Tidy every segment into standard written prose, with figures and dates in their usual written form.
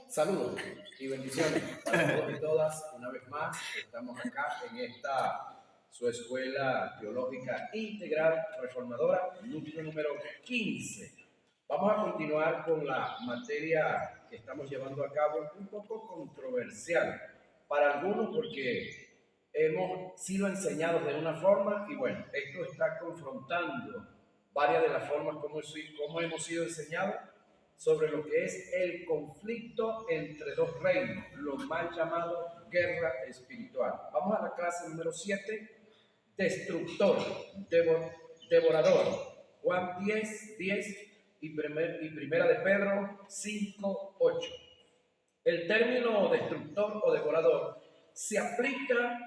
Saludos y bendiciones para todos y todas. Una vez más, estamos acá en esta su escuela teológica integral reformadora, número 15. Vamos a continuar con la materia que estamos llevando a cabo, un poco controversial para algunos porque hemos sido enseñados de una forma y bueno, esto está confrontando varias de las formas como hemos sido enseñados sobre lo que es el conflicto entre dos reinos, lo mal llamado guerra espiritual. Vamos a la clase número 7, destructor, devorador. Juan 10 y primera de Pedro 5, 8. El término destructor o devorador se aplica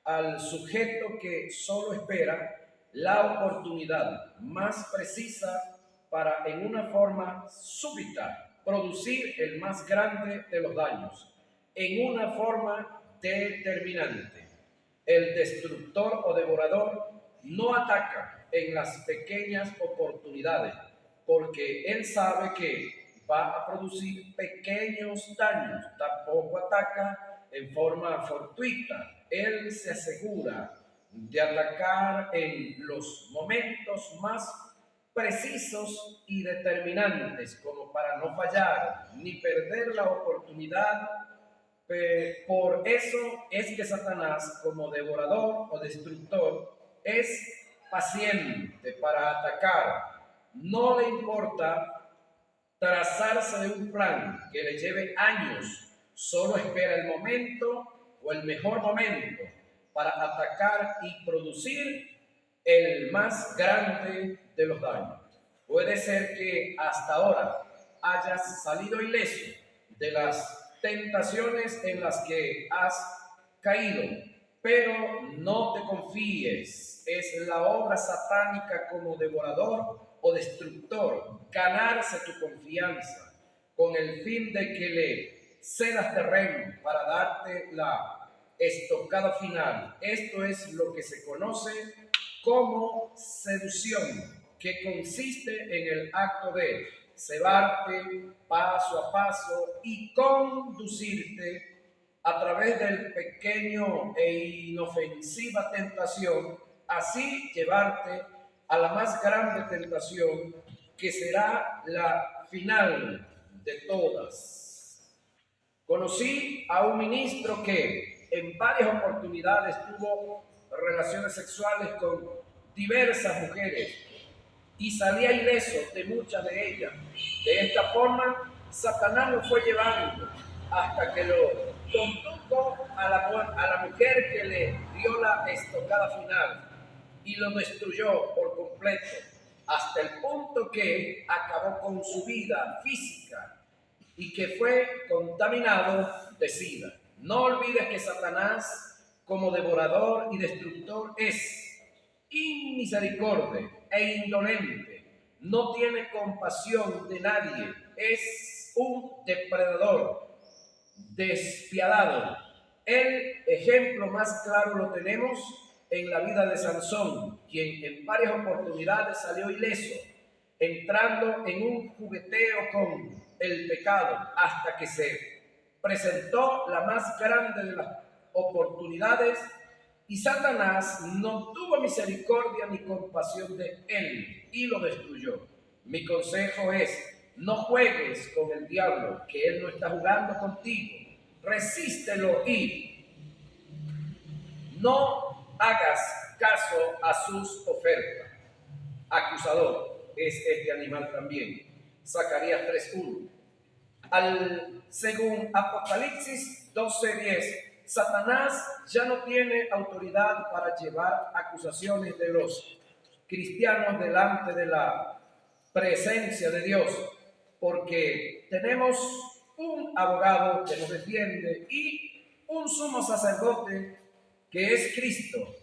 al sujeto que solo espera la oportunidad más precisa para, en una forma súbita, producir el más grande de los daños, en una forma determinante. El destructor o devorador no ataca en las pequeñas oportunidades, porque él sabe que va a producir pequeños daños. Tampoco ataca en forma fortuita. Él se asegura de atacar en los momentos más precisos y determinantes, como para no fallar ni perder la oportunidad. Por eso es que Satanás, como devorador o destructor, es paciente para atacar. No le importa trazarse de un plan que le lleve años, solo espera el momento o el mejor momento para atacar y producir el más grande de los daños. Puede ser que hasta ahora hayas salido ileso de las tentaciones en las que has caído, pero no te confíes. Es la obra satánica como devorador o destructor ganarse tu confianza con el fin de que le cedas terreno para darte la estocada final. Esto es lo que se conoce como seducción, que consiste en el acto de cebarte paso a paso y conducirte a través del pequeño e inofensiva tentación, así llevarte a la más grande tentación, que será la final de todas. Conocí a un ministro que en varias oportunidades tuvo relaciones sexuales con diversas mujeres y salía ileso de muchas de ellas. De esta forma, Satanás lo fue llevando hasta que lo condujo a la mujer que le dio la estocada final y lo destruyó por completo, hasta el punto que acabó con su vida física y que fue contaminado de sida. No olvides que Satanás, como devorador y destructor, es inmisericordia e indolente, no tiene compasión de nadie, es un depredador despiadado. El ejemplo más claro lo tenemos en la vida de Sansón, quien en varias oportunidades salió ileso, entrando en un jugueteo con el pecado, hasta que se presentó la más grande de las oportunidades y Satanás no tuvo misericordia ni compasión de él y lo destruyó. Mi consejo es: no juegues con el diablo, que él no está jugando contigo. Resístelo y no hagas caso a sus ofertas. Acusador es este animal también. Zacarías 3:1. Según Apocalipsis 12:10, Satanás ya no tiene autoridad para llevar acusaciones de los cristianos delante de la presencia de Dios, porque tenemos un abogado que nos defiende y un sumo sacerdote que es Cristo,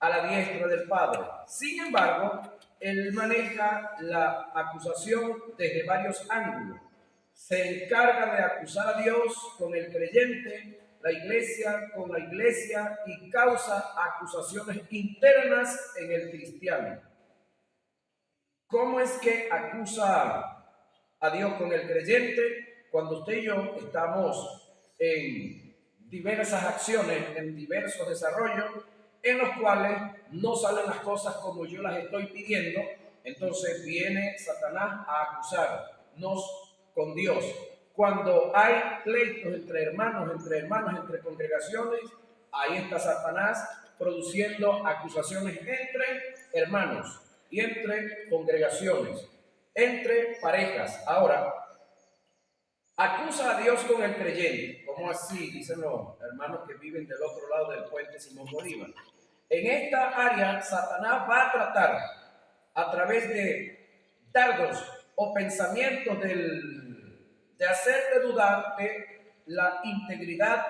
a la diestra del Padre. Sin embargo, él maneja la acusación desde varios ángulos. Se encarga de acusar a Dios con el creyente, la iglesia con la iglesia, y causa acusaciones internas en el cristiano. ¿Cómo es que acusa a Dios con el creyente? cuando usted y yo estamos en diversas acciones, en diversos desarrollos, en los cuales no salen las cosas como yo las estoy pidiendo, entonces viene Satanás a acusarnos con Dios. Cuando hay pleitos entre hermanos, entre congregaciones, ahí está Satanás produciendo acusaciones entre hermanos y entre congregaciones, entre parejas. Ahora, acusa a Dios con el creyente. ¿Cómo así? Dicen los hermanos que viven del otro lado del puente Simón Bolívar. En esta área, Satanás va a tratar a través de dardos o pensamientos de hacerte dudar de la integridad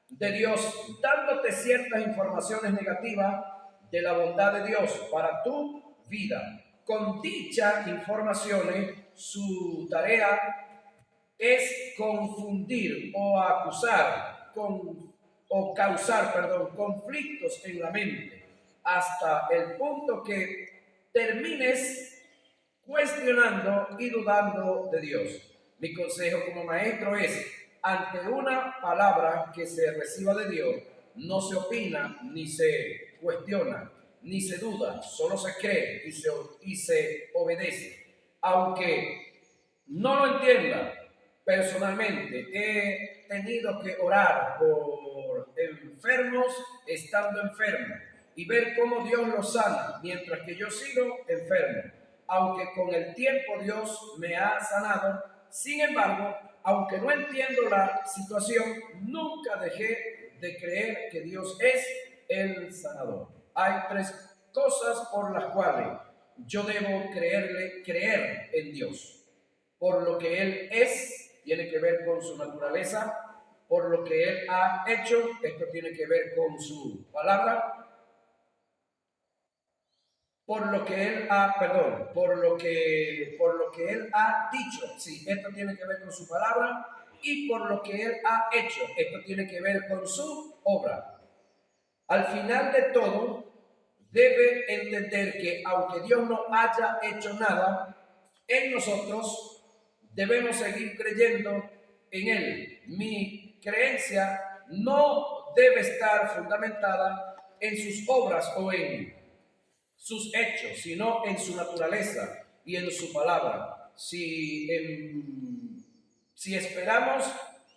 de Dios, dándote ciertas informaciones negativas de la bondad de Dios para tu vida. Con dichas informaciones, su tarea es confundir o acusar o causar conflictos en la mente hasta el punto que termines cuestionando y dudando de Dios. Mi consejo como maestro es: ante una palabra que se reciba de Dios, no se opina, ni se cuestiona, ni se duda, solo se cree y se obedece. Aunque no lo entienda, personalmente he tenido que orar por enfermos estando enfermo y ver cómo Dios los sana mientras que yo sigo enfermo. Aunque con el tiempo Dios me ha sanado, sin embargo, aunque no entiendo la situación, nunca dejé de creer que Dios es el sanador. Hay tres cosas por las cuales yo debo creer en Dios. Por lo que Él es, tiene que ver con su naturaleza. Por lo que Él ha hecho, esto tiene que ver con su palabra. Por lo que Él ha dicho, sí, esto tiene que ver con su palabra. Y por lo que Él ha hecho, esto tiene que ver con su obra. Al final de todo, debe entender que aunque Dios no haya hecho nada en nosotros, debemos seguir creyendo en Él. Mi creencia no debe estar fundamentada en sus obras o en sus hechos, sino en su naturaleza y en su palabra. Si esperamos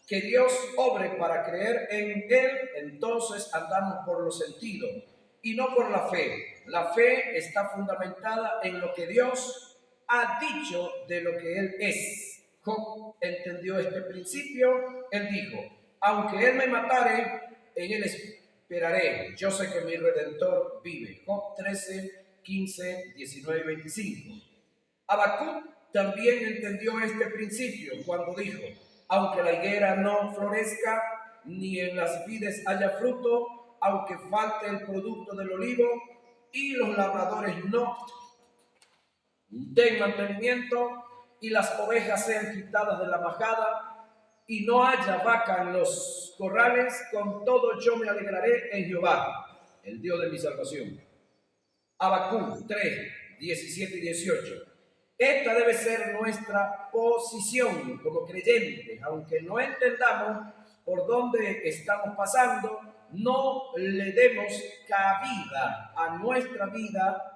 que Dios obre para creer en Él, entonces andamos por los sentidos y no por la fe. La fe está fundamentada en lo que Dios ha dicho de lo que Él es. Job entendió este principio. Él dijo: aunque Él me matare, en Él esperaré. Yo sé que mi Redentor vive. Job 13, 15, 19 y 25. Habacuc también entendió este principio cuando dijo: aunque la higuera no florezca, ni en las vides haya fruto, aunque falte el producto del olivo, y los labradores no den mantenimiento, y las ovejas sean quitadas de la majada, y no haya vaca en los corrales, con todo yo me alegraré en Jehová, el Dios de mi salvación. Habacuc 3, 17 y 18. Esta debe ser nuestra posición como creyentes. Aunque no entendamos por dónde estamos pasando, no le demos cabida a nuestra vida,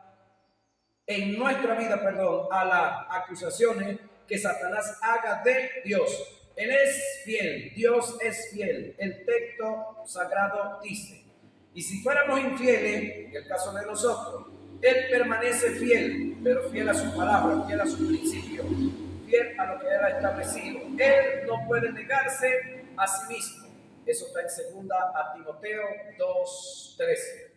a las acusaciones que Satanás haga de Dios. Él es fiel, Dios es fiel. El texto sagrado dice: y si fuéramos infieles, en el caso de nosotros, Él permanece fiel, pero fiel a su palabra, fiel a su principio, fiel a lo que Él ha establecido. Él no puede negarse a sí mismo. Eso está en 2 Timoteo 2:13.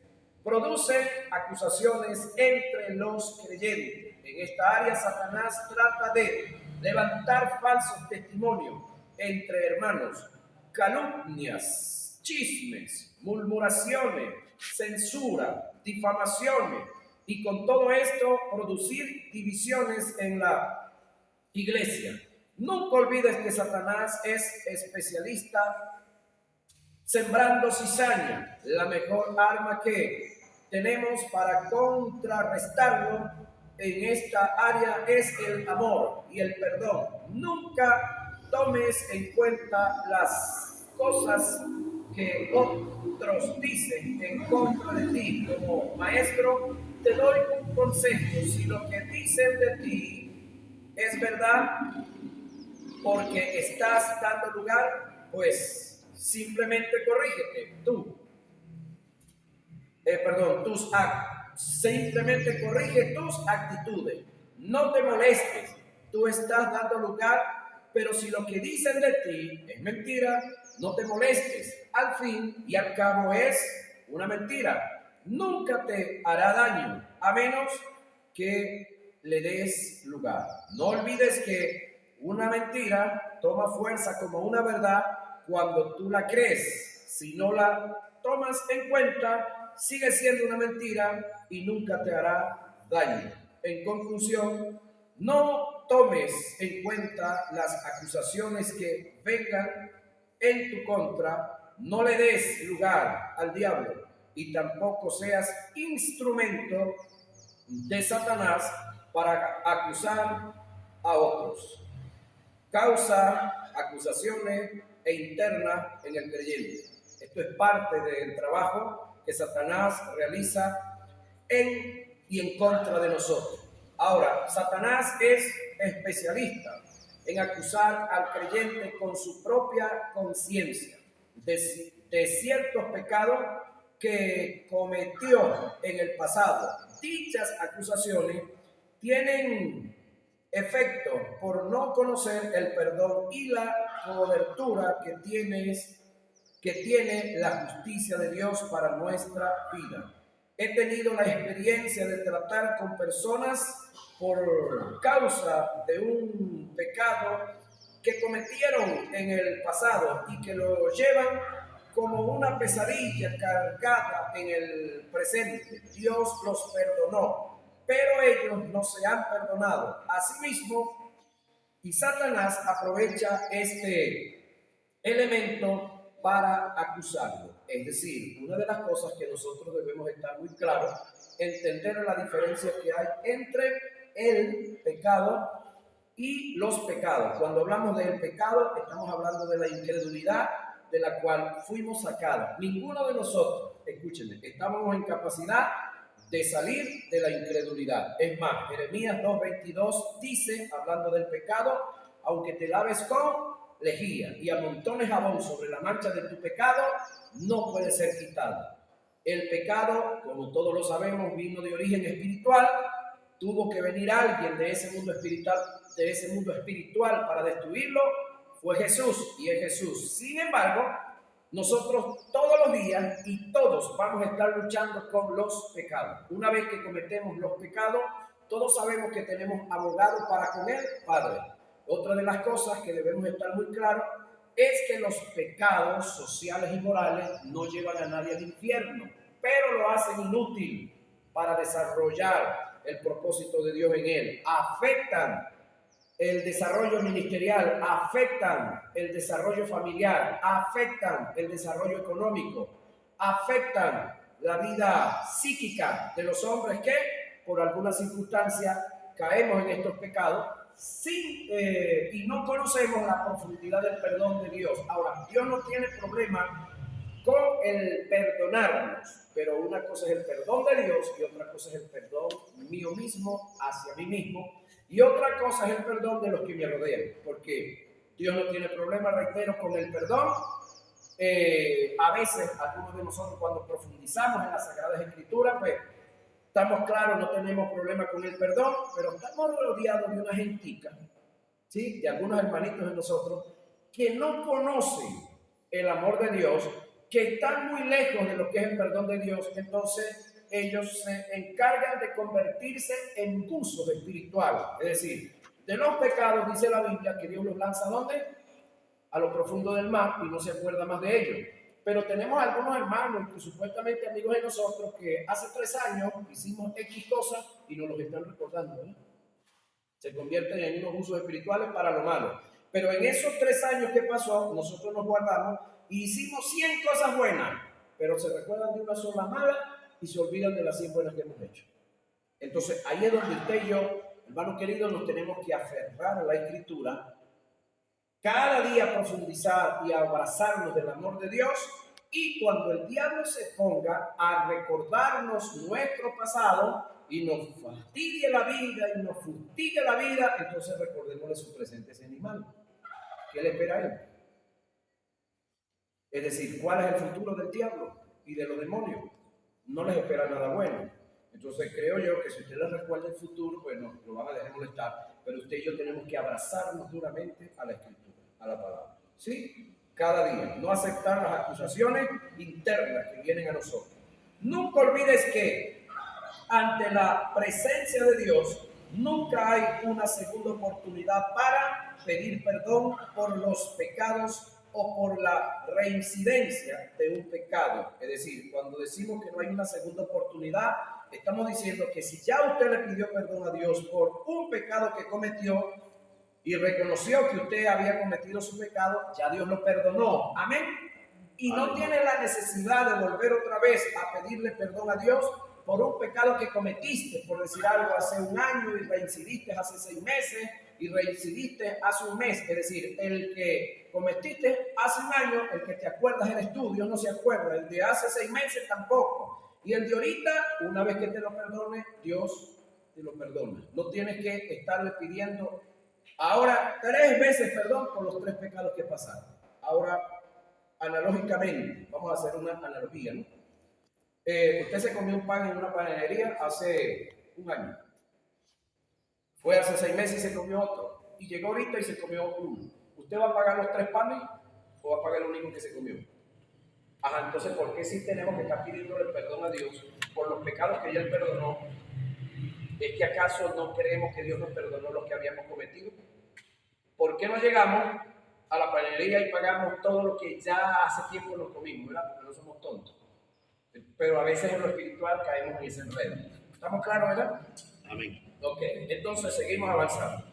Produce acusaciones entre los creyentes. En esta área, Satanás trata de levantar falsos testimonios entre hermanos, calumnias, chismes, murmuraciones, censura, difamaciones, y con todo esto producir divisiones en la iglesia. Nunca olvides que Satanás es especialista sembrando cizaña. La mejor arma que tenemos para contrarrestarlo en esta área es el amor y el perdón. Nunca tomes en cuenta las cosas que otros dicen en contra de ti. Como maestro, te doy un consejo. Si lo que dicen de ti es verdad, porque estás dando lugar, pues simplemente corrígete simplemente corrige tus actitudes. No te molestes, tú estás dando lugar, pero si lo que dicen de ti es mentira, no te molestes. Al fin y al cabo es una mentira. Nunca te hará daño, a menos que le des lugar. No olvides que una mentira toma fuerza como una verdad cuando tú la crees. Si no la tomas en cuenta, sigue siendo una mentira y nunca te hará daño. En conclusión, no tomes en cuenta las acusaciones que vengan en tu contra, no le des lugar al diablo y tampoco seas instrumento de Satanás para acusar a otros. Causa acusaciones internas en el creyente. Esto es parte del trabajo que Satanás realiza en y en contra de nosotros. Ahora, Satanás es especialista en acusar al creyente con su propia conciencia de ciertos pecados que cometió en el pasado. Dichas acusaciones tienen efecto por no conocer el perdón y la cobertura que tiene la justicia de Dios para nuestra vida. He tenido la experiencia de tratar con personas por causa de un pecado que cometieron en el pasado y que lo llevan como una pesadilla cargada en el presente. Dios los perdonó, pero ellos no se han perdonado. Asimismo, y Satanás aprovecha este elemento para acusarlo. Es decir, una de las cosas que nosotros debemos estar muy claros, entender la diferencia que hay entre el pecado y los pecados. Cuando hablamos del pecado, estamos hablando de la incredulidad de la cual fuimos sacados. Ninguno de nosotros, escúchenme, estábamos en capacidad de salir de la incredulidad. Es más, Jeremías 2:22 dice, hablando del pecado, aunque te laves con lejía y amontones jabón sobre la mancha de tu pecado, no puede ser quitado. El pecado, como todos lo sabemos, vino de origen espiritual. Tuvo que venir alguien de ese mundo espiritual para destruirlo. Fue Jesús y es Jesús. Sin embargo, nosotros todos los días y todos vamos a estar luchando con los pecados. Una vez que cometemos los pecados, todos sabemos que tenemos abogado para con el Padre. Otra de las cosas que debemos estar muy claros es que los pecados sociales y morales no llevan a nadie al infierno, pero lo hacen inútil para desarrollar el propósito de Dios en él. Afectan el desarrollo ministerial, afectan el desarrollo familiar, afectan el desarrollo económico, afectan la vida psíquica de los hombres que por alguna circunstancia caemos en estos pecados y no conocemos la profundidad del perdón de Dios. Ahora, Dios no tiene problema con el perdonarnos, pero una cosa es el perdón de Dios y otra cosa es el perdón mío mismo hacia mí mismo, y otra cosa es el perdón de los que me rodean, porque Dios no tiene problema, reitero, con el perdón. A veces algunos de nosotros, cuando profundizamos en las Sagradas Escrituras, pues estamos claros, no tenemos problema con el perdón, pero estamos rodeados de una gentica, ¿sí?, de algunos hermanitos de nosotros que no conocen el amor de Dios, que están muy lejos de lo que es el perdón de Dios. Entonces ellos se encargan de convertirse en buzos espirituales, es decir, de los pecados. Dice la Biblia que Dios los lanza ¿a dónde? A lo profundo del mar, y no se acuerda más de ellos. Pero tenemos algunos hermanos que supuestamente amigos de nosotros que hace 3 años hicimos X cosas y nos los están recordando, ¿eh? Se convierten en unos usos espirituales para lo malo. Pero en esos 3 años que pasó, nosotros nos guardamos y hicimos 100 cosas buenas, pero se recuerdan de una sola mala y se olvidan de las 100 buenas que hemos hecho. Entonces ahí es donde usted y yo, hermano querido, nos tenemos que aferrar a la Escritura, cada día profundizar y abrazarnos del amor de Dios. Y cuando el diablo se ponga a recordarnos nuestro pasado y nos fastidie la vida y nos fustigue la vida, entonces recordémosle su presente ese animal. ¿Qué le espera a él? Es decir, ¿cuál es el futuro del diablo y de los demonios? No les espera nada bueno. Entonces creo yo que si usted les recuerda el futuro, bueno, lo van a dejar molestar, pero usted y yo tenemos que abrazarnos duramente a la Escritura, a la palabra. ¿Sí? Cada día. No aceptar las acusaciones internas que vienen a nosotros. Nunca olvides que ante la presencia de Dios nunca hay una segunda oportunidad para pedir perdón por los pecados o por la reincidencia de un pecado. Es decir, cuando decimos que no hay una segunda oportunidad, estamos diciendo que si ya usted le pidió perdón a Dios por un pecado que cometió y reconoció que usted había cometido su pecado, ya Dios lo perdonó. Amén. Y no tiene la necesidad de volver otra vez a pedirle perdón a Dios por un pecado que cometiste, por decir algo, hace un año y reincidiste hace 6 meses y reincidiste hace un mes. Es decir, el que cometiste hace un año, el que te acuerdas eres tú, Dios no se acuerda. El de hace 6 meses tampoco. Y el de ahorita, una vez que te lo perdone, Dios te lo perdona. No tienes que estarle pidiendo ahora 3 veces perdón por los 3 pecados que pasaron. Ahora, analógicamente, vamos a hacer una analogía, ¿no? Usted se comió un pan en una panadería hace un año. Fue hace 6 meses y se comió otro. Y llegó ahorita y se comió uno. ¿Usted va a pagar los 3 panes o va a pagar el único que se comió? Ajá, entonces, ¿por qué sí tenemos que estar pidiéndole perdón a Dios por los pecados que ya Él perdonó? ¿Es que acaso no creemos que Dios nos perdonó los que habíamos cometido? ¿Por qué no llegamos a la panadería y pagamos todo lo que ya hace tiempo nos comimos, ¿verdad? Porque no somos tontos. Pero a veces en lo espiritual caemos en ese enredo. ¿Estamos claros, verdad? Amén. Ok, entonces seguimos avanzando.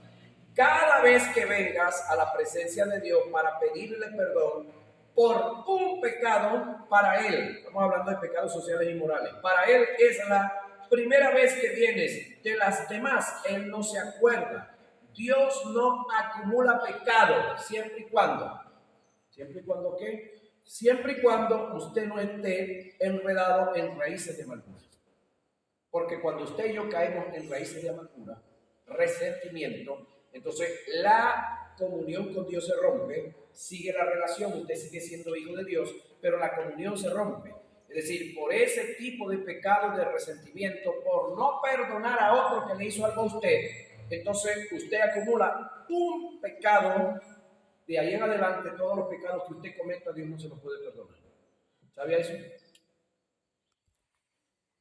Cada vez que vengas a la presencia de Dios para pedirle perdón por un pecado, para Él, estamos hablando de pecados sociales y morales, para Él es la primera vez que vienes. De las demás, Él no se acuerda. Dios no acumula pecado, siempre y cuando. ¿Siempre y cuando qué? Siempre y cuando usted no esté enredado en raíces de amargura. Porque cuando usted y yo caemos en raíces de amargura, resentimiento, entonces la comunión con Dios se rompe, sigue la relación, usted sigue siendo hijo de Dios, pero la comunión se rompe. Es decir, por ese tipo de pecado de resentimiento, por no perdonar a otro que le hizo algo a usted, entonces usted acumula un pecado. De ahí en adelante, todos los pecados que usted cometa, Dios no se los puede perdonar. ¿Sabía eso?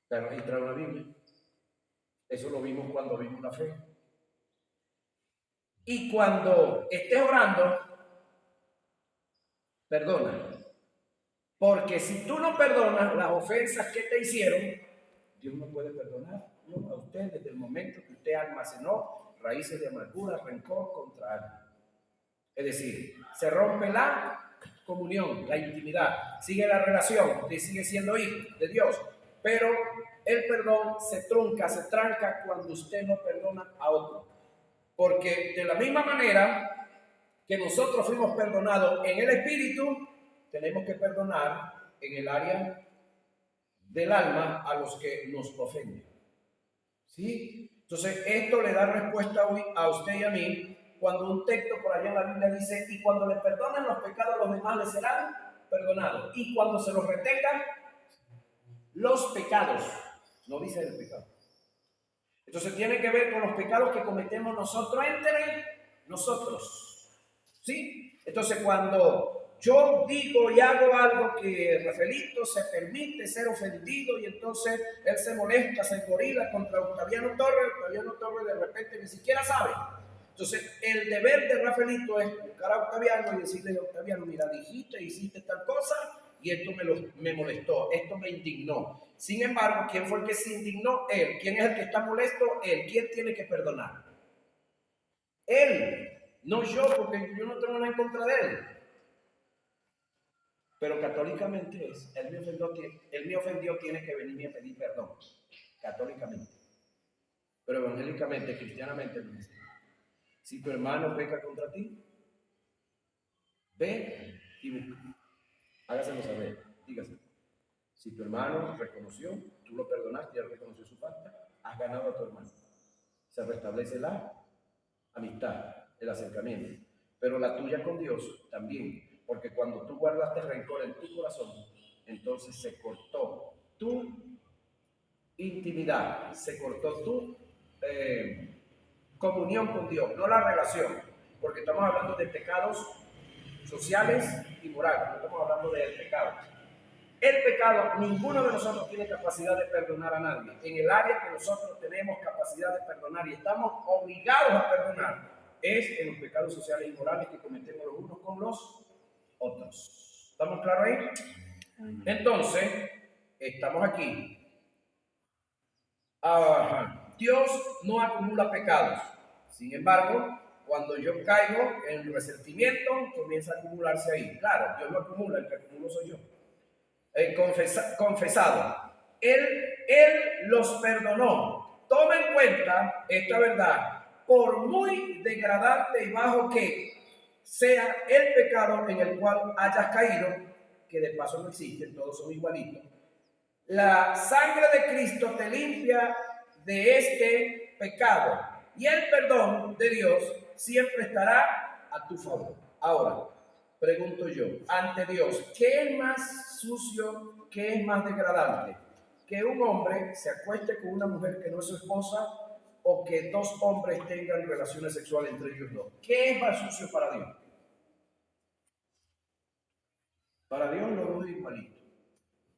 Está registrado en la Biblia. Eso lo vimos cuando vimos la fe. Y cuando estés orando, perdona. Porque si tú no perdonas las ofensas que te hicieron, Dios no puede perdonar a usted desde el momento que usted almacenó raíces de amargura, rencor contra alguien. Es decir, se rompe la comunión, la intimidad, sigue la relación, usted sigue siendo hijo de Dios, pero el perdón se trunca, se tranca cuando usted no perdona a otro. Porque de la misma manera que nosotros fuimos perdonados en el espíritu, tenemos que perdonar en el área del alma a los que nos ofenden. ¿Sí? Entonces, esto le da respuesta hoy a usted y a mí cuando un texto por allá en la Biblia dice: y cuando le perdonen los pecados a los demás les serán perdonados, y cuando se los retengan los pecados, no dice el pecado. Entonces tiene que ver con los pecados que cometemos nosotros entre nosotros. ¿Sí? Entonces cuando yo digo y hago algo que Rafaelito se permite ser ofendido y entonces él se molesta, se engorila contra Octaviano Torres de repente ni siquiera sabe. Entonces el deber de Rafaelito es buscar a Octaviano y decirle: Octaviano, mira, dijiste, hiciste tal cosa y esto me molestó, esto me indignó. Sin embargo, ¿quién fue el que se indignó? Él. ¿Quién es el que está molesto? Él. ¿Quién tiene que perdonar? Él, no yo, porque yo no tengo nada en contra de él. Pero católicamente es: él me ofendió, tiene que venirme a pedir perdón. Católicamente. Pero evangélicamente, cristianamente, no dice: si tu hermano peca contra ti, Ve y busca. Hágaselo saber. Dígase. Si tu hermano reconoció, tú lo perdonaste y él reconoció su falta, has ganado a tu hermano. Se restablece la amistad, el acercamiento. Pero la tuya con Dios también. Porque cuando tú guardaste rencor en tu corazón, entonces se cortó tu intimidad, se cortó tu comunión con Dios, no la relación. Porque estamos hablando de pecados sociales y morales, no estamos hablando del pecado. El pecado, ninguno de nosotros tiene capacidad de perdonar a nadie. En el área que nosotros tenemos capacidad de perdonar y estamos obligados a perdonar, es en los pecados sociales y morales que cometemos los unos con los otros. ¿Estamos claros ahí? Entonces, estamos aquí. Dios no acumula pecados. Sin embargo, cuando yo caigo en resentimiento, comienza a acumularse ahí. Claro, Dios lo acumula, el que acumulo soy yo. Confesado. Él los perdonó. Toma en cuenta esta verdad. Por muy degradante y bajo que sea el pecado en el cual hayas caído, que de paso no existen, todos son igualitos, la sangre de Cristo te limpia de este pecado y el perdón de Dios siempre estará a tu favor. Ahora, pregunto yo, ante Dios, ¿qué es más sucio, qué es más degradante? ¿Que un hombre se acueste con una mujer que no es su esposa o que dos hombres tengan relaciones sexuales entre ellos dos? ¿Qué es más sucio para Dios? Para Dios lo dos es igualito.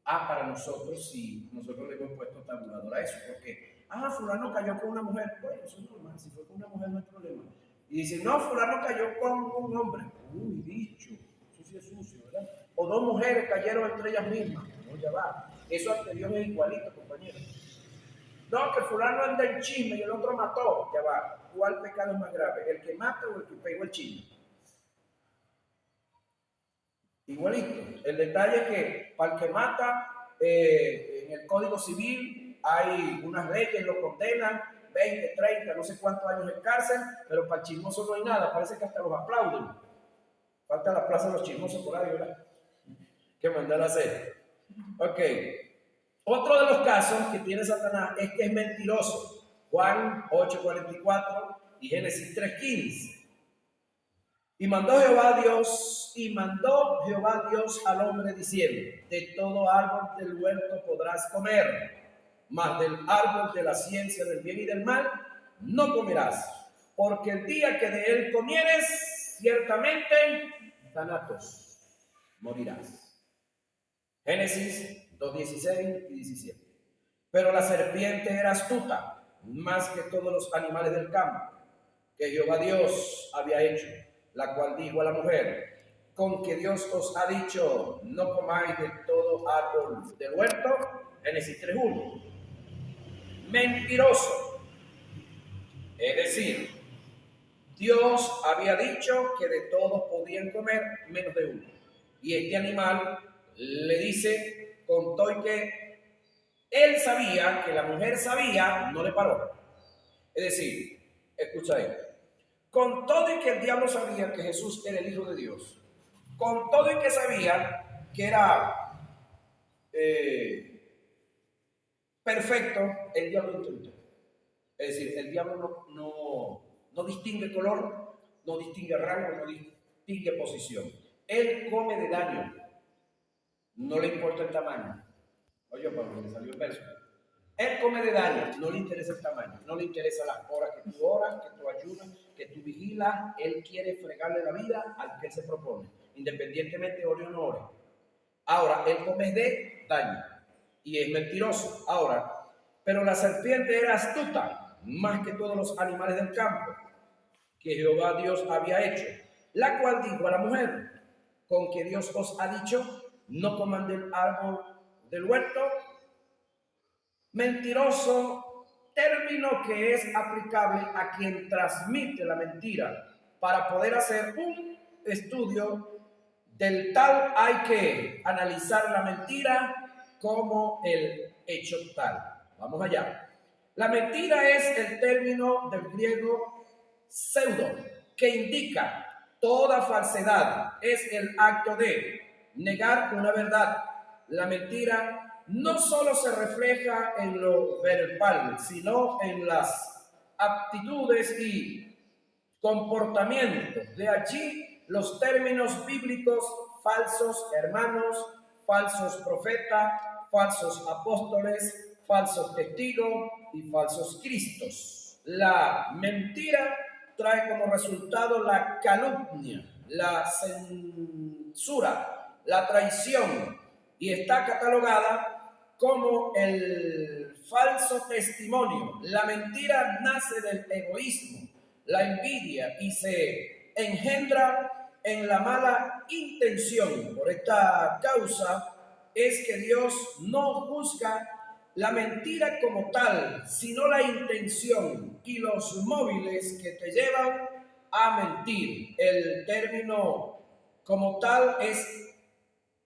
Para nosotros sí, nosotros le hemos puesto tabulador a eso, porque, fulano cayó con una mujer, bueno, eso es normal, si fue con una mujer no hay problema. Y dice, no, fulano cayó con un hombre, uy, dicho, eso sí es sucio, ¿verdad? O dos mujeres cayeron entre ellas mismas, no, ya va, eso ante Dios es igualito, compañero. No, que fulano anda en chisme y el otro mató, ya va, ¿cuál pecado es más grave? ¿El que mata o el que pegó el chisme? Igualito. El detalle es que para el que mata, en el Código Civil hay unas leyes, lo condenan, 20, 30, no sé cuántos años en cárcel, pero para el chismoso no hay nada, parece que hasta los aplauden. Falta la plaza de los chismosos por ahí, ¿verdad? ¿Qué mandar a hacer? Ok. Otro de los casos que tiene Satanás es que es mentiroso. Juan 8:44 y Génesis 3:15. Y mandó Jehová Dios al hombre diciendo, de todo árbol del huerto podrás comer, mas del árbol de la ciencia del bien y del mal no comerás, porque el día que de él comieres, ciertamente thanatos, morirás. Génesis 2:16 y 17. Pero la serpiente era astuta, más que todos los animales del campo, que Jehová Dios había hecho, la cual dijo a la mujer, con que Dios os ha dicho, no comáis de todo árbol del huerto. Génesis 3:1. Mentiroso. Es decir, Dios había dicho que de todos podían comer menos de uno. Y este animal le dice, con todo y que él sabía, que la mujer sabía, no le paró. Es decir, escucha esto. Con todo y que el diablo sabía que Jesús era el Hijo de Dios, con todo y que sabía que era perfecto, el diablo intentó. Es decir, el diablo no distingue color, no distingue rango, no distingue posición. Él come de daño, no le importa el tamaño. Oye, Pablo, me salió el verso. Él come de daño, no le interesa el tamaño, no le interesa las horas que tú oras, que tú ayunas, que tú vigilas. Él quiere fregarle la vida al que él se propone, independientemente ore o no ore. Ahora, él come de daño y es mentiroso. Ahora, pero la serpiente era astuta, más que todos los animales del campo, que Jehová Dios había hecho, la cual dijo a la mujer, con que Dios os ha dicho, no coman del árbol del huerto. Mentiroso, término que es aplicable a quien transmite la mentira. Para poder hacer un estudio del tal hay que analizar la mentira como el hecho tal. Vamos allá. La mentira es el término del griego pseudo, que indica Toda falsedad es el acto de negar una verdad. La mentira no solo se refleja en lo verbal, sino en las actitudes y comportamientos. De allí los términos bíblicos: falsos hermanos, falsos profetas, falsos apóstoles, falsos testigos y falsos cristos. La mentira trae como resultado la calumnia, la censura, la traición, y está catalogada como el falso testimonio. La mentira nace del egoísmo, la envidia, y se engendra en la mala intención. Por esta causa es que Dios no juzga la mentira como tal, sino la intención y los móviles que te llevan a mentir. El término como tal es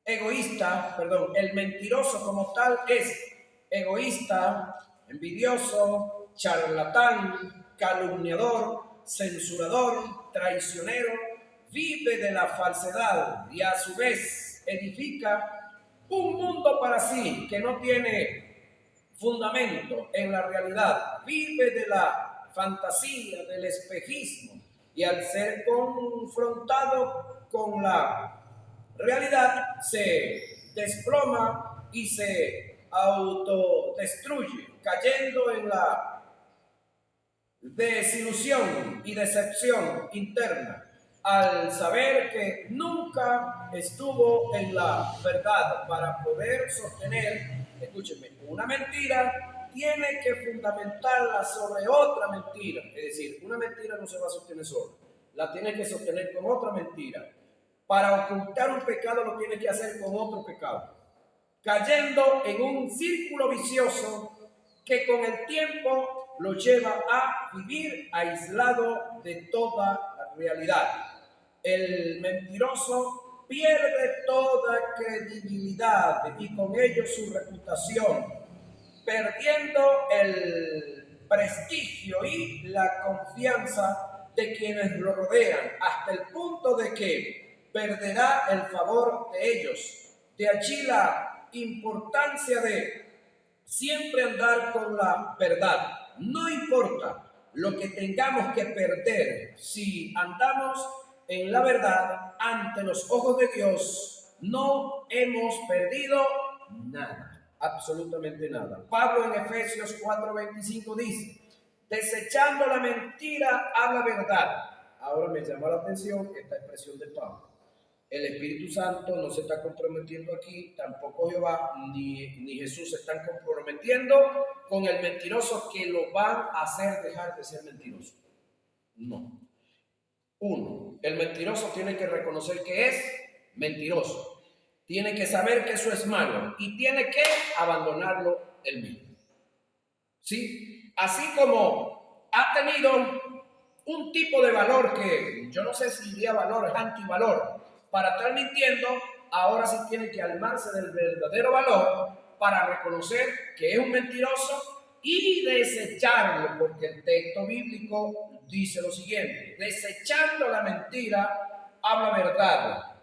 egoísta, el mentiroso como tal es egoísta, envidioso, charlatán, calumniador, censurador, traicionero, vive de la falsedad y a su vez edifica un mundo para sí que no tiene fundamento en la realidad. Vive de la fantasía, del espejismo, y al ser confrontado con la realidad se desploma y se autodestruye, cayendo en la desilusión y decepción interna al saber que nunca estuvo en la verdad. Para poder sostener, escúchenme, una mentira, tiene que fundamentarla sobre otra mentira. Es decir, una mentira no se va a sostener sola, la tiene que sostener con otra mentira. Para ocultar un pecado lo tiene que hacer con otro pecado, cayendo en un círculo vicioso que con el tiempo lo lleva a vivir aislado de toda la realidad. El mentiroso pierde toda credibilidad y con ello su reputación, perdiendo el prestigio y la confianza de quienes lo rodean, hasta el punto de que perderá el favor de ellos. De allí la importancia de siempre andar con la verdad. No importa lo que tengamos que perder, si andamos en la verdad ante los ojos de Dios, no hemos perdido nada, absolutamente nada. Pablo en Efesios 4:25 dice: desechando la mentira, habla verdad. Ahora me llama la atención esta expresión de Pablo. El Espíritu Santo no se está comprometiendo aquí, tampoco Jehová ni Jesús se están comprometiendo con el mentiroso que lo van a hacer dejar de ser mentiroso. No. Uno, el mentiroso tiene que reconocer que es mentiroso, tiene que saber que eso es malo y tiene que abandonarlo él mismo. ¿Sí? Así como ha tenido un tipo de valor que yo no sé si diría valor, es antivalor, para estar mintiendo, ahora sí tiene que armarse del verdadero valor para reconocer que es un mentiroso y desecharlo, porque el texto bíblico dice lo siguiente: desechando la mentira, habla verdad.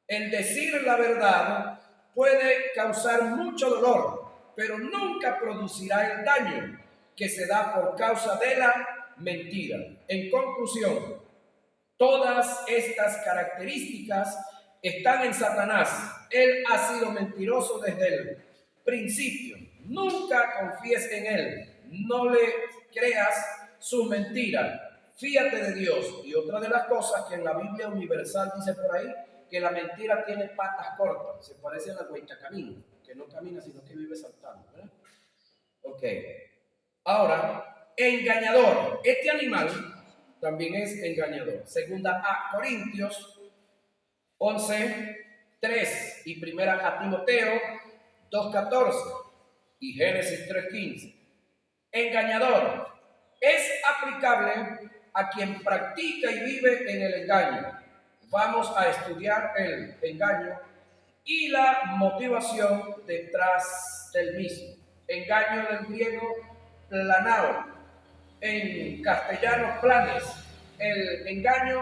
El decir la verdad puede causar mucho dolor, pero nunca producirá el daño que se da por causa de la mentira. En conclusión, todas estas características están en Satanás. Él ha sido mentiroso desde el principio. Nunca confíes en él. No le creas su mentira. Fíjate de Dios. Y otra de las cosas que en la Biblia Universal dice por ahí, que la mentira tiene patas cortas. Se parece a la camino, que no camina sino que vive saltando, ¿verdad? Ok. Ahora, engañador. Este animal también es engañador. Segunda a Corintios 11:3 y primera a Timoteo 2:14 y Génesis 3:15. Engañador es aplicable a quien practica y vive en el engaño. Vamos a estudiar el engaño y la motivación detrás del mismo. Engaño del griego planao, en castellano planes. El engaño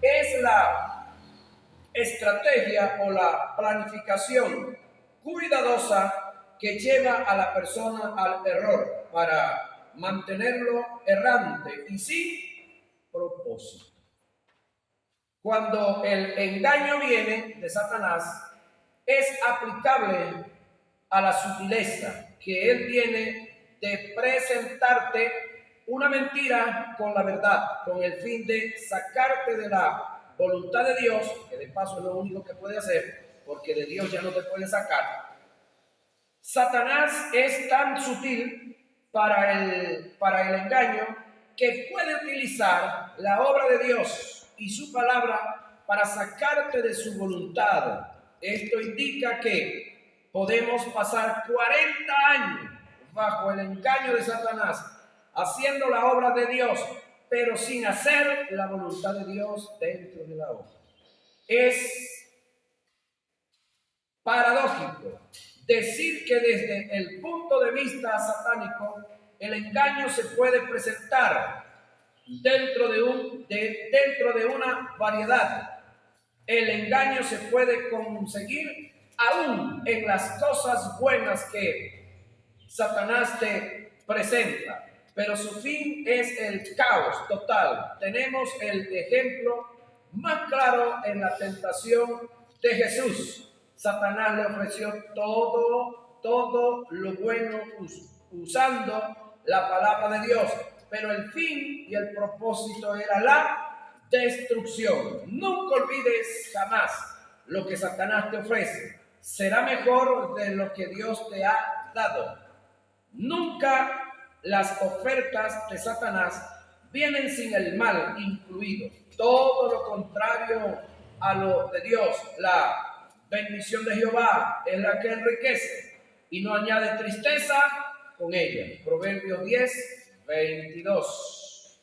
es la estrategia o la planificación cuidadosa que lleva a la persona al error para mantenerlo errante y sin propósito. Cuando el engaño viene de Satanás, es aplicable a la sutileza que él tiene de presentarte una mentira con la verdad, con el fin de sacarte de la voluntad de Dios, que de paso es lo único que puede hacer, porque de Dios ya no te puede sacar. Satanás es tan sutil para el engaño que puede utilizar la obra de Dios y su palabra para sacarte de su voluntad. Esto indica que podemos pasar 40 años bajo el engaño de Satanás, haciendo la obra de Dios, pero sin hacer la voluntad de Dios dentro de la obra. Es paradójico decir que desde el punto de vista satánico, el engaño se puede presentar dentro de una variedad. El engaño se puede conseguir aún en las cosas buenas que Satanás te presenta, pero su fin es el caos total. Tenemos el ejemplo más claro en la tentación de Jesús. Satanás le ofreció todo lo bueno usando la palabra de Dios, pero el fin y el propósito era la destrucción. Nunca olvides jamás lo que Satanás te ofrece. Será mejor de lo que Dios te ha dado. Nunca las ofertas de Satanás vienen sin el mal incluido. Todo lo contrario a lo de Dios. La bendición de Jehová es la que enriquece y no añade tristeza con ella. Proverbios 10, 22.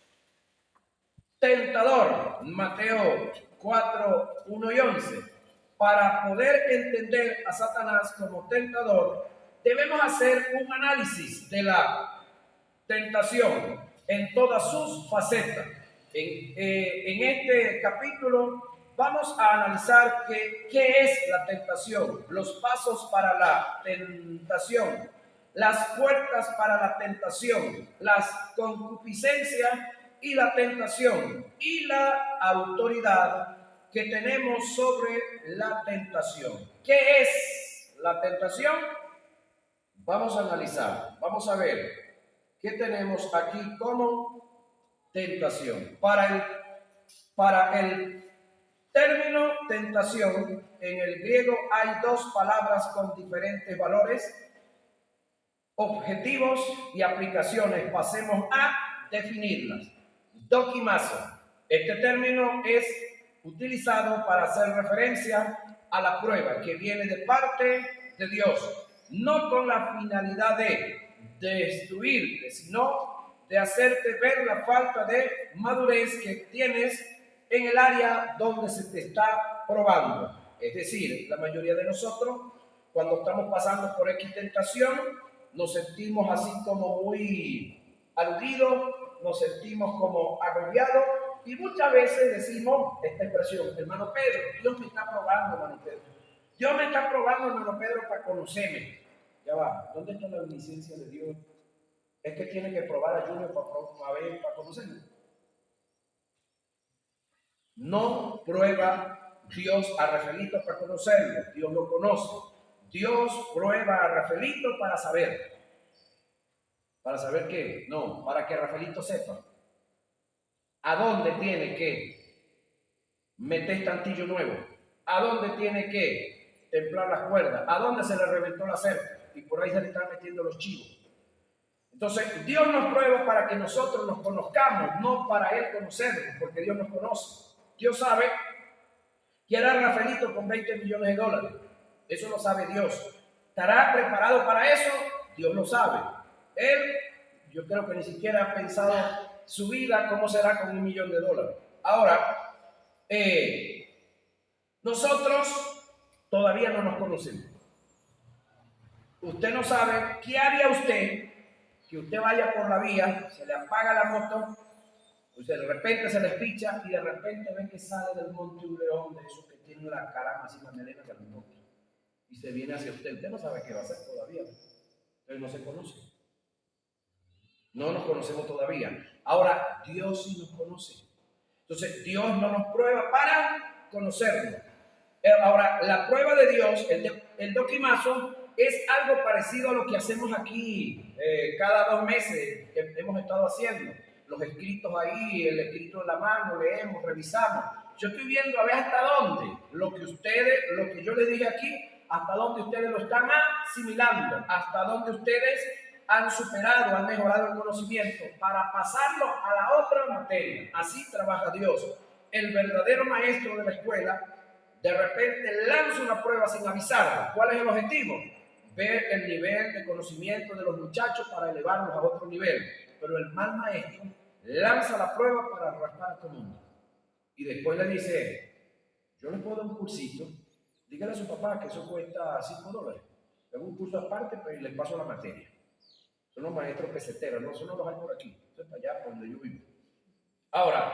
Tentador, Mateo 4, 1 y 11. Para poder entender a Satanás como tentador, debemos hacer un análisis de la tentación en todas sus facetas. En este capítulo vamos a analizar qué es la tentación, los pasos para la tentación, las puertas para la tentación, las concupiscencias y la tentación y la autoridad que tenemos sobre la tentación. ¿Qué es la tentación? Vamos a analizar, vamos a ver qué tenemos aquí como tentación. Para el término tentación, en el griego hay dos palabras con diferentes valores, objetivos y aplicaciones. Pasemos a definirlas. Dokimazo. Este término es utilizado para hacer referencia a la prueba que viene de parte de Dios, no con la finalidad de destruirte, sino de hacerte ver la falta de madurez que tienes en el área donde se te está probando. Es decir, la mayoría de nosotros, cuando estamos pasando por X tentación, nos sentimos así como muy aludidos, nos sentimos como agobiados y muchas veces decimos esta expresión: hermano Pedro, Dios me está probando, hermano Pedro. Dios me está probando, hermano Pedro, para conocerme. Ya va, ¿dónde está la omnisciencia de Dios? Es que tiene que probar a Junior para conocerme. No prueba Dios a Rafaelito para conocerlo, Dios lo conoce. Dios prueba a Rafaelito para saber. ¿Para saber qué? No, para que Rafaelito sepa a dónde tiene que meter estantillo nuevo, a dónde tiene que templar las cuerdas, a dónde se le reventó la cerca y por ahí se le están metiendo los chivos. Entonces, Dios nos prueba para que nosotros nos conozcamos, no para Él conocernos, porque Dios nos conoce. Dios sabe que hará Rafaelito con 20 millones de dólares. Eso lo sabe Dios. ¿Estará preparado para eso? Dios lo sabe. Él, yo creo que ni siquiera ha pensado su vida cómo será con $1 millón de dólares. Ahora, nosotros todavía no nos conocemos. Usted no sabe qué haría usted, que usted vaya por la vía, se le apaga la moto Entonces de repente se despicha y de repente ven que sale del monte un león de esos que tiene la cara más y la melena que el monte. Y se viene hacia usted. Usted no sabe qué va a hacer todavía. Usted no se conoce. No nos conocemos todavía. Ahora, Dios sí nos conoce. Entonces, Dios no nos prueba para conocernos. Ahora, la prueba de Dios, el doquimazo, es algo parecido a lo que hacemos aquí cada 2 meses, que hemos estado haciendo. Los escritos ahí, el escrito en la mano, leemos, revisamos. Yo estoy viendo a ver hasta dónde lo que yo les dije aquí, hasta dónde ustedes lo están asimilando, hasta dónde ustedes han superado, han mejorado el conocimiento para pasarlo a la otra materia. Así trabaja Dios. El verdadero maestro de la escuela de repente lanza una prueba sin avisarla. ¿Cuál es el objetivo? Ver el nivel de conocimiento de los muchachos para elevarlos a otro nivel. Pero el mal maestro lanza la prueba para arrastrar a todo el mundo. Y después le dice, yo le puedo dar un cursito, dígale a su papá que eso cuesta $5. Es un curso aparte, pero le paso la materia. Son los maestros peseteros, no, eso no los hay por aquí. Eso está allá por donde yo vivo. Ahora,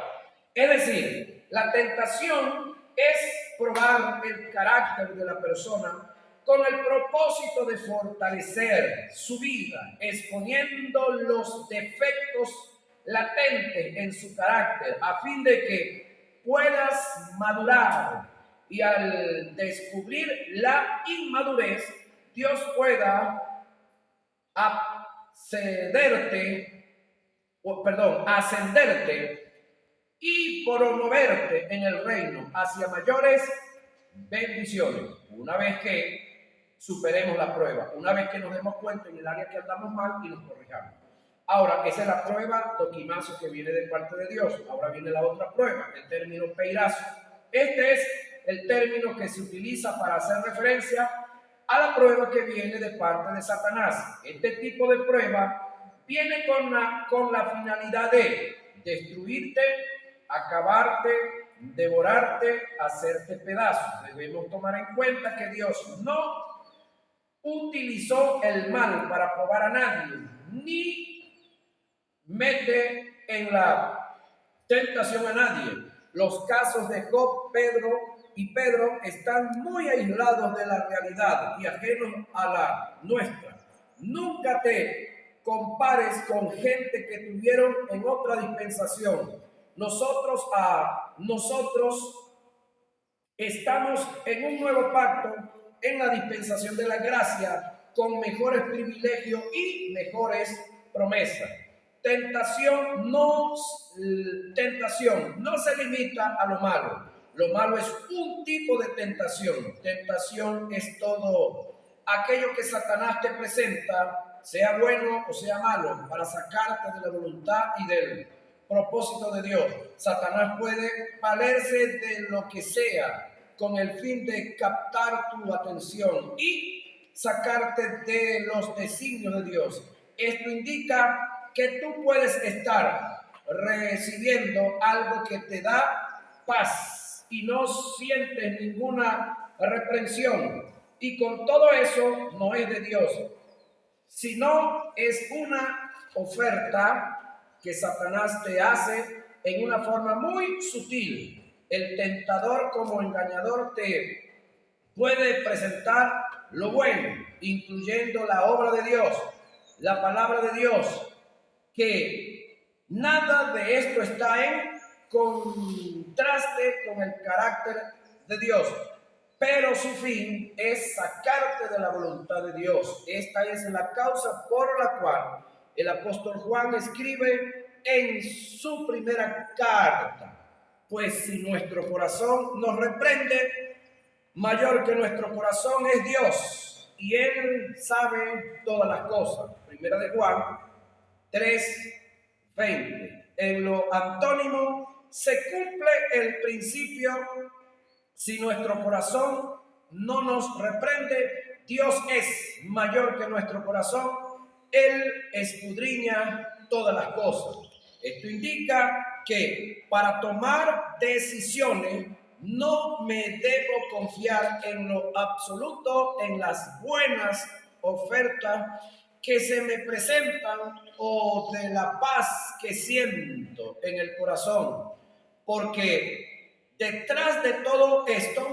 es decir, la tentación es probar el carácter de la persona con el propósito de fortalecer su vida, exponiendo los defectos latentes en su carácter, a fin de que puedas madurar y al descubrir la inmadurez, Dios pueda ascenderte y promoverte en el reino hacia mayores bendiciones. Una vez que superemos la prueba, una vez que nos demos cuenta en el área que andamos mal y nos corrijamos. Ahora, esa es la prueba doquimazo que viene de parte de Dios. Ahora viene la otra prueba, el término peirazo. Este es el término que se utiliza para hacer referencia a la prueba que viene de parte de Satanás. Este tipo de prueba viene con la finalidad de destruirte, acabarte, devorarte, hacerte pedazos. Debemos tomar en cuenta que Dios no utilizó el mal para probar a nadie, ni mete en la tentación a nadie. Los casos de Job, Pedro están muy aislados de la realidad y ajenos a la nuestra. Nunca te compares con gente que tuvieron en otra dispensación. Nosotros estamos en un nuevo pacto, en la dispensación de la gracia, con mejores privilegios y mejores promesas. Tentación no se limita a lo malo. Lo malo es un tipo de tentación. Tentación es todo aquello que Satanás te presenta, sea bueno o sea malo, para sacarte de la voluntad y del propósito de Dios. Satanás puede valerse de lo que sea con el fin de captar tu atención y sacarte de los designios de Dios. Esto indica que tú puedes estar recibiendo algo que te da paz y no sientes ninguna reprensión. Y con todo eso no es de Dios, sino es una oferta que Satanás te hace en una forma muy sutil. El tentador como engañador te puede presentar lo bueno, incluyendo la obra de Dios, la palabra de Dios, que nada de esto está en contraste con el carácter de Dios, pero su fin es sacarte de la voluntad de Dios. Esta es la causa por la cual el apóstol Juan escribe en su primera carta: pues si nuestro corazón nos reprende, mayor que nuestro corazón es Dios, y Él sabe todas las cosas. Primera de Juan 3:20. En lo antónimo se cumple el principio: si nuestro corazón no nos reprende, Dios es mayor que nuestro corazón. Él escudriña todas las cosas. Esto indica que para tomar decisiones no me debo confiar en lo absoluto en las buenas ofertas que se me presentan o de la paz que siento en el corazón, porque detrás de todo esto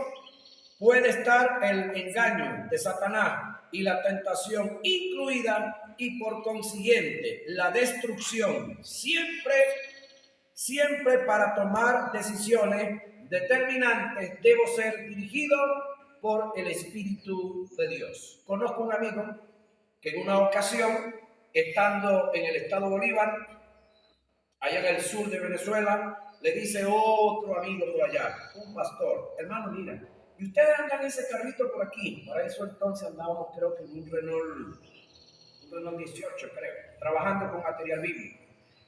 puede estar el engaño de Satanás y la tentación incluida, y por consiguiente la destrucción. Siempre para tomar decisiones determinantes debo ser dirigido por el Espíritu de Dios. Conozco un amigo que en una ocasión, estando en el estado Bolívar, allá en el sur de Venezuela, le dice otro amigo por allá, un pastor: hermano, mira, y ustedes andan en ese carrito por aquí. Para eso entonces andábamos, creo que en un Renault 18, creo, trabajando con material bíblico.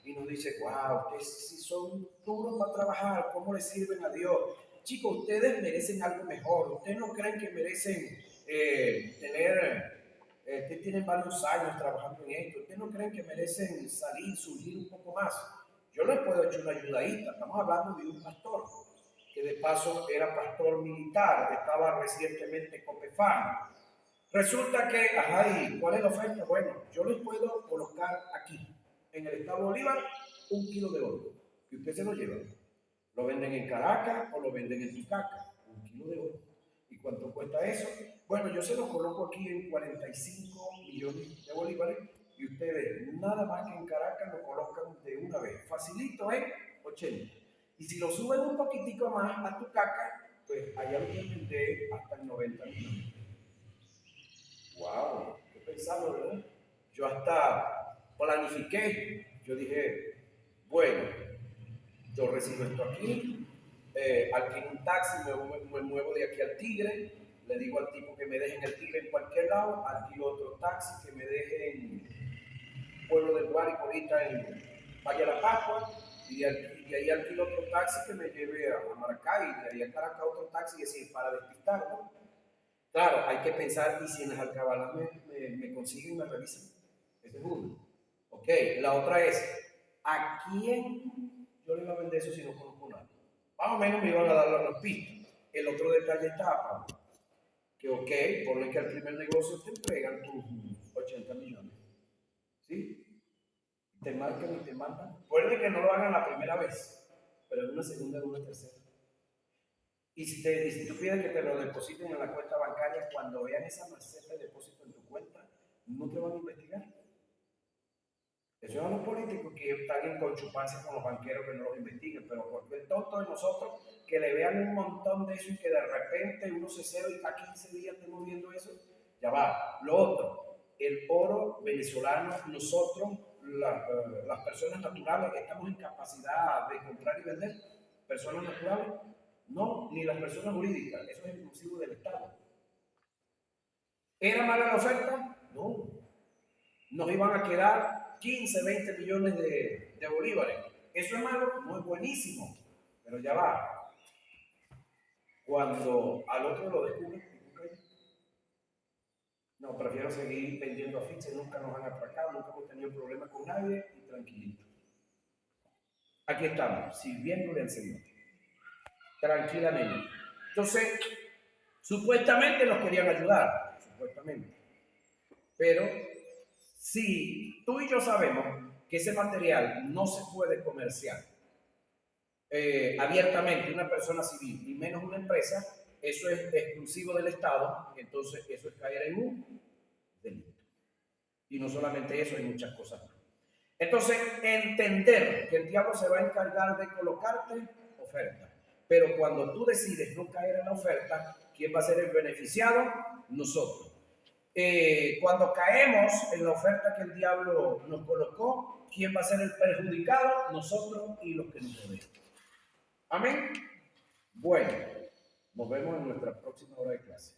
Y nos dice: wow, ustedes sí son duros para trabajar, ¿cómo le sirven a Dios? Chicos, ustedes merecen algo mejor. Ustedes no creen que merecen ustedes tienen varios años trabajando en esto. Ustedes no creen que merecen surgir un poco más. Yo les puedo echar una ayudadita. Estamos hablando de un pastor que de paso era pastor militar, estaba recientemente COPEFAN. Resulta que, ¿y cuál es la oferta? Bueno, yo les puedo colocar aquí, en el estado Bolívar, 1 kilo de oro, que usted se lo lleva. Lo venden en Caracas o lo venden en Tucaca, 1 kilo de oro. ¿Y cuánto cuesta eso? Bueno, yo se lo coloco aquí en 45 millones de bolívares, y ustedes nada más que en Caracas lo colocan de una vez, facilito, 80. Y si lo suben un poquitico más a Tucaca, pues allá lo tienen de hasta el 90 millones. Wow, qué pensado, ¿verdad? Yo hasta planifiqué. Yo dije, bueno, yo recibo esto aquí, alquilo un taxi, me muevo de aquí al Tigre, le digo al tipo que me deje en el Tigre en cualquier lado, alquilo otro taxi que me deje en Pueblo del Guárico, ahorita en Valle de la Pascua, y de ahí alquilo otro taxi que me lleve a Maracay, y de ahí a Caracas otro taxi, y decir, para despistar, ¿no? Claro, hay que pensar, y si en las alcabalas me consiguen, me revisan. Ese es uno. Ok, la otra es, ¿a quién yo le iba a vender eso si no conozco nada? Más o menos me iban a dar los pistas. El otro detalle está, Pablo, que ok, ponle que al primer negocio te entregan tus 80 millones. ¿Sí? Te marcan y te mandan. Puede que no lo hagan la primera vez, pero en una segunda, en una tercera. Y si tú pides que te lo depositen en la cuenta bancaria, cuando vean esa maceta de depósito en tu cuenta, no te van a investigar. Eso es a los políticos que están en conchupancia con los banqueros que no los investiguen, pero porque el tonto de nosotros que le vean un montón de eso y que de repente uno se cede y cada 15 días estemos viendo eso, ya va. Lo otro, el oro venezolano, nosotros, las personas naturales, estamos en capacidad de comprar y vender. Personas naturales, no, ni las personas jurídicas, eso es exclusivo del Estado. ¿Era mala la oferta? No. Nos iban a quedar 15, 20 millones de bolívares. ¿Eso es malo? No, es buenísimo. Pero ya va. Cuando al otro lo descubren, no, prefiero seguir vendiendo afiches, nunca nos han atracado, nunca hemos tenido problemas con nadie y tranquilito. Aquí estamos, sirviéndole al Señor. Tranquilamente. Entonces, supuestamente nos querían ayudar, supuestamente. Pero si tú y yo sabemos que ese material no se puede comerciar abiertamente una persona civil y menos una empresa, eso es exclusivo del Estado, entonces eso es caer en un delito. Y no solamente eso, hay muchas cosas más. Entonces, entender que el diablo se va a encargar de colocarte oferta, pero cuando tú decides no caer en la oferta, ¿quién va a ser el beneficiado? Nosotros. Cuando caemos en la oferta que el diablo nos colocó, ¿quién va a ser el perjudicado? Nosotros y los que nos rodean. Amén. Bueno, nos vemos en nuestra próxima hora de clase.